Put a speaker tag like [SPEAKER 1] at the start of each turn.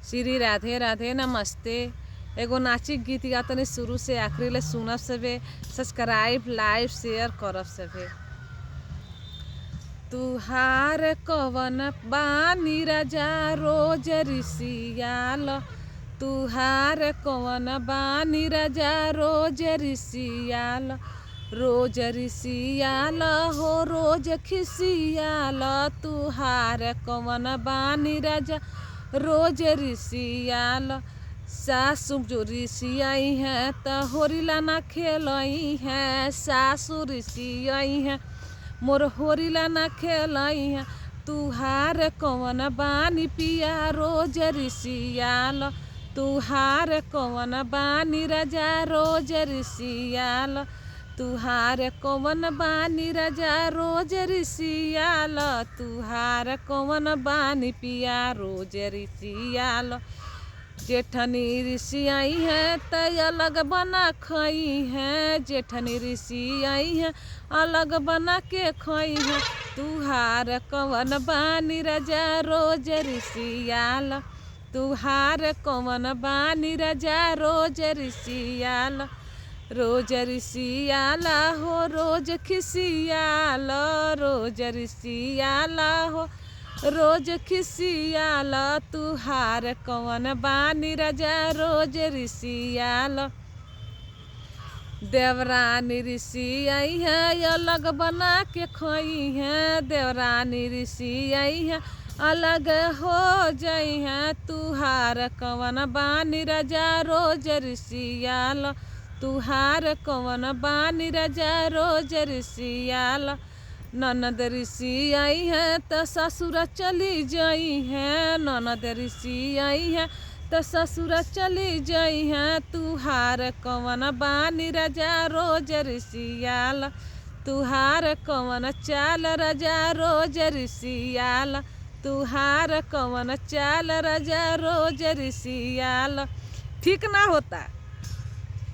[SPEAKER 1] श्री राधे राधे नमस्ते। एगो नाची गीत गा तनी शुरू से आखिरी ले सुनब सभे। सब्सक्राइब लाइव शेयर करब सभे। तुहार कवन बानी राजा रोज रिसियाल, तुहार कवन बानी राजा रोज रिसियाल, रोज रिसियाल हो रोज खिसियाल। तुहार कवन बानी राजा रोज रिसियाल। सासु जो रिसियाई हैं त होरिला ना खेलई हैं, सासु रिसियाई हैं मोर होरिला ना खेलई हैं। तुहार कवन बानी पिया रोज रिसियाल, तुहार कवन बानी राजा रोज रिसियाल, तुहार कवन बानी राजा रोज रिसियाल, तुहार कवन बानी पिया रोज रिसियाल। जेठनी रिसियाई है त अलग बना खई है, जेठनी रिसियाई है अलग बना के खई है। तुहार कवन बानी राजा रोज रिसियाल, तुहार कवन बानी राजा रोज रिसियाल, रोज रिसियाल हो रोज खिसियाल, रोज रिसियाल हो रोज खिसियाल। तुहार कवन बानी राजा रोज रिसियाल। देवरानी रिसियाई है अलग बना के खई है, देवरानी रिसियाई है अलग हो जाई है। तुहार कवन बानी राजा रोज रिसियाल, तुहार कवन बानी राजा रोज रिसियाल। ननद रिसियाई है त ससुर चली जाई है, ननद रिसियाई है त ससुर चली जाई है। तुहार कवन बानी राजा रोज रिसियाल, तुहार कवन चाल राजा रोज रिसियाल, तुहार कवन चाल राजा रोज रिसियाल। ठीक ना होता।